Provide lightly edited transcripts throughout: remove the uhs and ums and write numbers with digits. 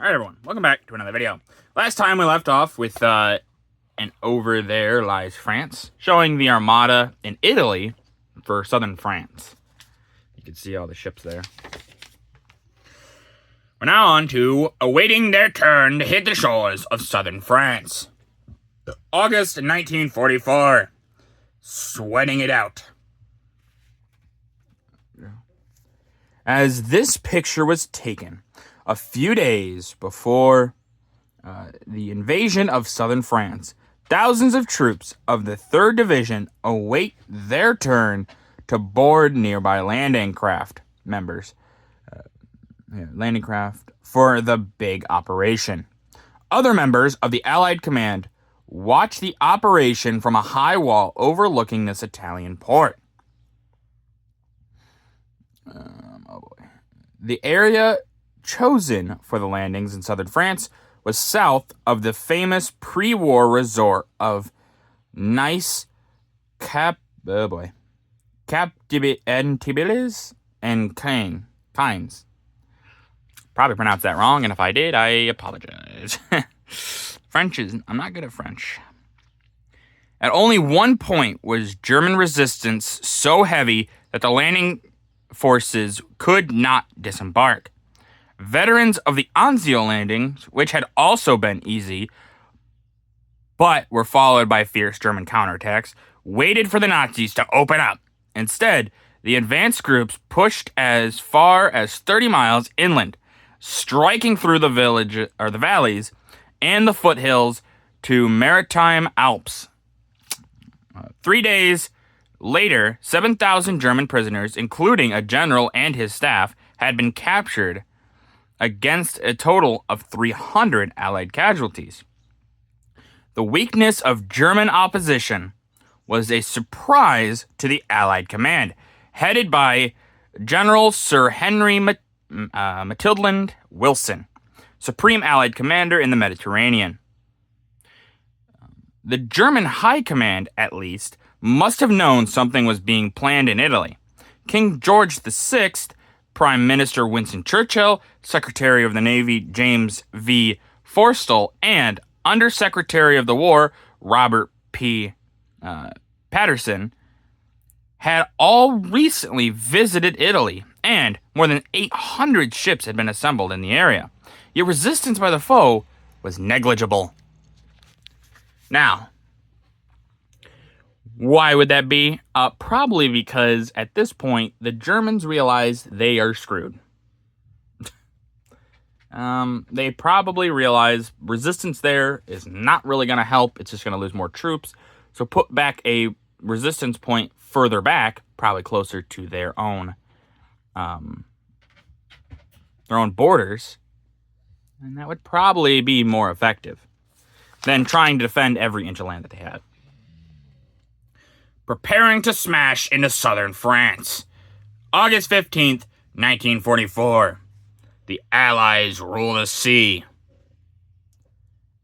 Alright everyone, welcome back to another video. Last time we left off with and over there lies France, showing the Armada in Italy for southern France. You can see all the ships there. We're now on to awaiting their turn to hit the shores of southern France. August 1944. Sweating it out. As this picture was taken a few days before the invasion of southern France, thousands of troops of the 3rd Division await their turn to board nearby landing craft for the big operation. Other members of the Allied command watch the operation from a high wall overlooking this Italian port. The area chosen for the landings in southern France was south of the famous pre-war resort of Nice, Captibilis and Cairns. Probably pronounced that wrong, and if I did, I apologize. I'm not good at French. At only one point was German resistance so heavy that the landing forces could not disembark. Veterans of the Anzio landings, which had also been easy, but were followed by fierce German counterattacks, waited for the Nazis to open up. Instead, the advanced groups pushed as far as 30 miles inland, striking through the valleys and the foothills to Maritime Alps. 3 days later, 7,000 German prisoners, including a general and his staff, had been captured against a total of 300 Allied casualties. The weakness of German opposition was a surprise to the Allied command, headed by General Sir Henry Maitland Wilson, Supreme Allied Commander in the Mediterranean. The German High Command, at least, must have known something was being planned in Italy. King George VI, Prime Minister Winston Churchill, Secretary of the Navy James V. Forstall, and Under-Secretary of the War Robert P. Patterson had all recently visited Italy, and more than 800 ships had been assembled in the area. Yet resistance by the foe was negligible. Now, why would that be? Probably because at this point, the Germans realize they are screwed. They probably realize resistance there is not really going to help. It's just going to lose more troops. So put back a resistance point further back, probably closer to their own borders. And that would probably be more effective than trying to defend every inch of land that they had. Preparing to smash into southern France. August 15th, 1944. The Allies rule the sea.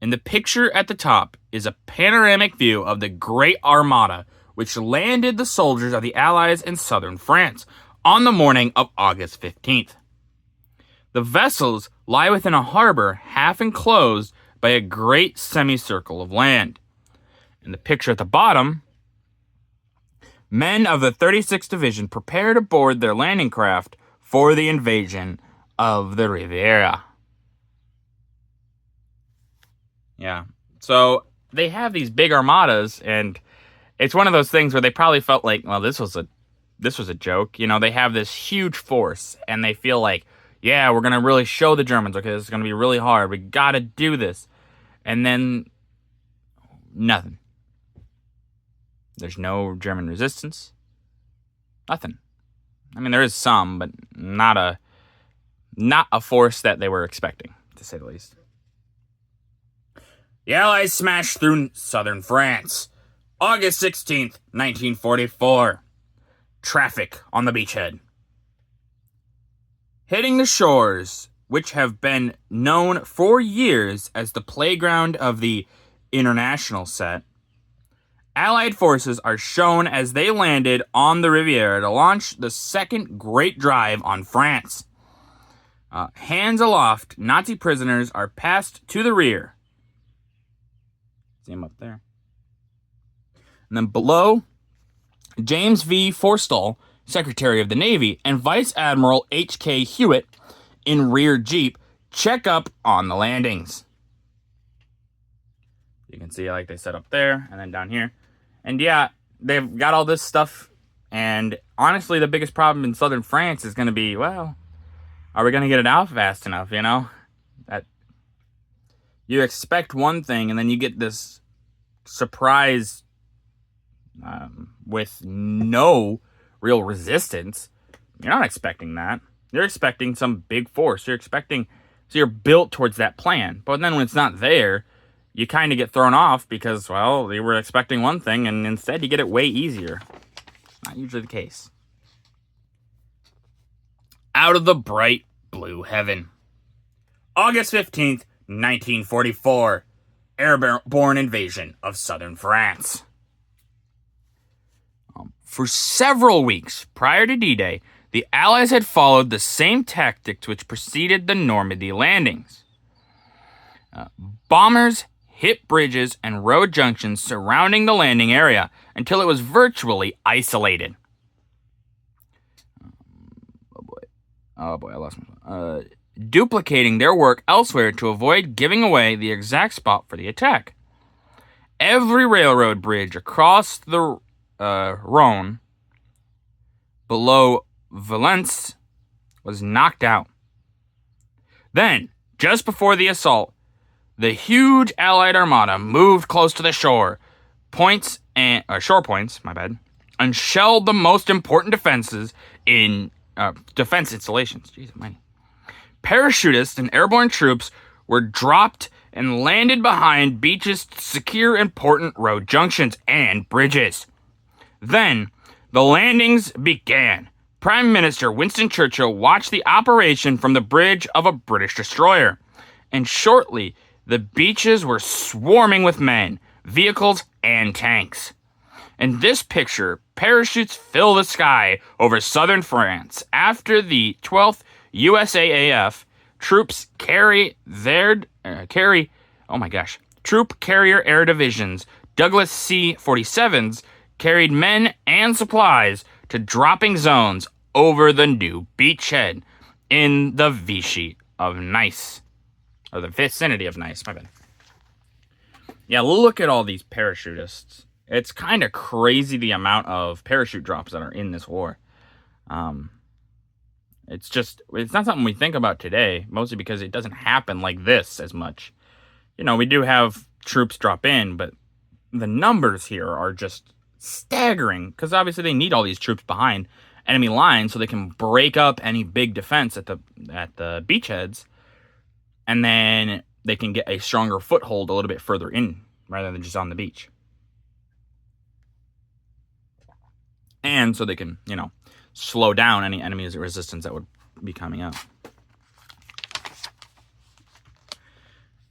In the picture at the top is a panoramic view of the Great Armada, which landed the soldiers of the Allies in southern France on the morning of August 15th. The vessels lie within a harbor half enclosed by a great semicircle of land. In the picture at the bottom, men of the 36th Division prepare to board their landing craft for the invasion of the Riviera. Yeah, so they have these big armadas, and it's one of those things where they probably felt like, well, this was a joke. You know, they have this huge force, and they feel like, yeah, we're going to really show the Germans, okay, this is going to be really hard. We got to do this. And then, nothing. There's no German resistance. Nothing. I mean, there is some, but not a force that they were expecting, to say the least. The Allies smashed through southern France. August 16th, 1944. Traffic on the beachhead. Hitting the shores, which have been known for years as the playground of the international set, Allied forces are shown as they landed on the Riviera to launch the second great drive on France. Hands aloft, Nazi prisoners are passed to the rear. See him up there. And then below, James V. Forstall, Secretary of the Navy, and Vice Admiral H.K. Hewitt in rear Jeep check up on the landings. You can see like they set up there and then down here. And yeah, they've got all this stuff. And honestly, the biggest problem in southern France is going to be, well, are we going to get it out fast enough, you know? That you expect one thing and then you get this surprise with no real resistance. You're not expecting that. You're expecting some big force. So you're built towards that plan. But then when it's not there, you kind of get thrown off because, well, you were expecting one thing and instead you get it way easier. Not usually the case. Out of the bright blue heaven. August 15th, 1944. Airborne invasion of southern France. For several weeks prior to D-Day, the Allies had followed the same tactics which preceded the Normandy landings. Bombers hit bridges and road junctions surrounding the landing area until it was virtually isolated. Oh boy, I lost my... duplicating their work elsewhere to avoid giving away the exact spot for the attack. Every railroad bridge across the Rhone below Valence was knocked out. Then, just before the assault, the huge Allied armada moved close to the shore points, and shelled the most important defense installations. Jeez, almighty. Parachutists and airborne troops were dropped and landed behind beaches to secure important road junctions and bridges. Then, the landings began. Prime Minister Winston Churchill watched the operation from the bridge of a British destroyer, and shortly, the beaches were swarming with men, vehicles, and tanks. In this picture, parachutes fill the sky over southern France after the 12th USAAF troops Troop Carrier Air Divisions, Douglas C-47s, carried men and supplies to dropping zones over the new beachhead in the Vichy of Nice. Or the vicinity of Nice, my bad. Yeah, look at all these parachutists. It's kind of crazy the amount of parachute drops that are in this war. It's not something we think about today, mostly because it doesn't happen like this as much. You know, we do have troops drop in, but the numbers here are just staggering, because obviously they need all these troops behind enemy lines so they can break up any big defense at the beachheads, and then they can get a stronger foothold a little bit further in, rather than just on the beach. And so they can, slow down any enemy's resistance that would be coming up.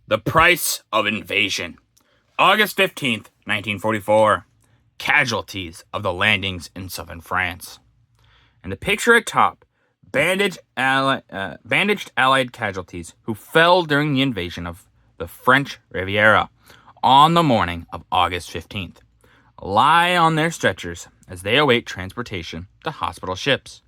The price of invasion. August 15th, 1944. Casualties of the landings in southern France. And the picture at top, bandaged Allied casualties who fell during the invasion of the French Riviera on the morning of August 15th, lie on their stretchers as they await transportation to hospital ships.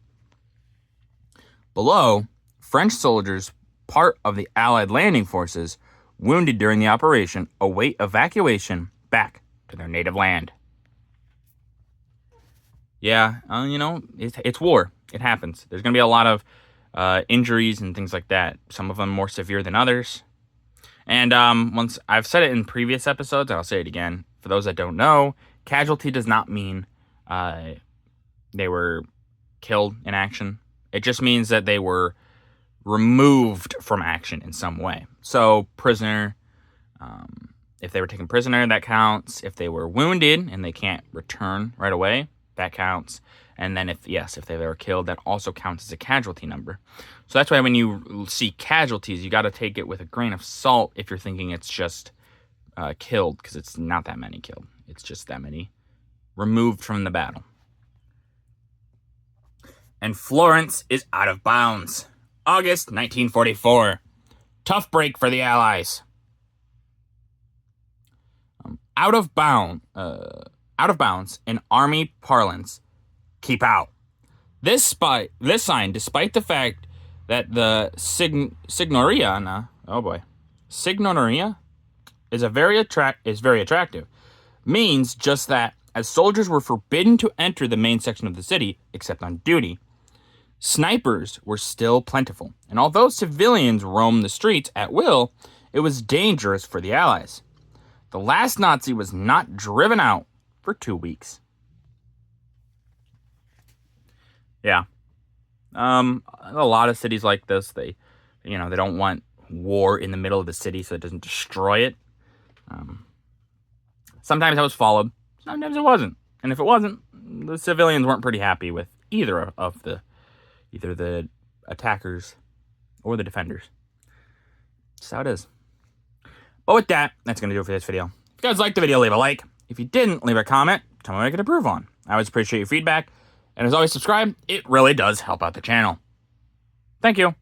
Below, French soldiers, part of the Allied landing forces, wounded during the operation, await evacuation back to their native land. Yeah, it's war. It happens. There's going to be a lot of injuries and things like that. Some of them more severe than others. And once I've said it in previous episodes, and I'll say it again. For those that don't know, casualty does not mean they were killed in action. It just means that they were removed from action in some way. So, prisoner, if they were taken prisoner, that counts. If they were wounded and they can't return right away, that counts. And then if they were killed, that also counts as a casualty number. So that's why when you see casualties, you got to take it with a grain of salt if you're thinking it's just killed, because it's not that many killed. It's just that many removed from the battle. And Florence is out of bounds. August 1944. Tough break for the Allies. Out of bounds in Army parlance. Keep out. This sign, despite the fact that the signoria is very attractive, means just that, as soldiers were forbidden to enter the main section of the city except on duty. Snipers were still plentiful, and although civilians roamed the streets at will, it was dangerous for the Allies. The last Nazi was not driven out for 2 weeks. Yeah. A lot of cities like this, they don't want war in the middle of the city so it doesn't destroy it. Sometimes that was followed, sometimes it wasn't. And if it wasn't, the civilians weren't pretty happy with either the attackers or the defenders. That's how it is. But with that, that's going to do it for this video. If you guys liked the video, leave a like. If you didn't, leave a comment. Tell me what I could improve on. I always appreciate your feedback. And as always, subscribe. It really does help out the channel. Thank you.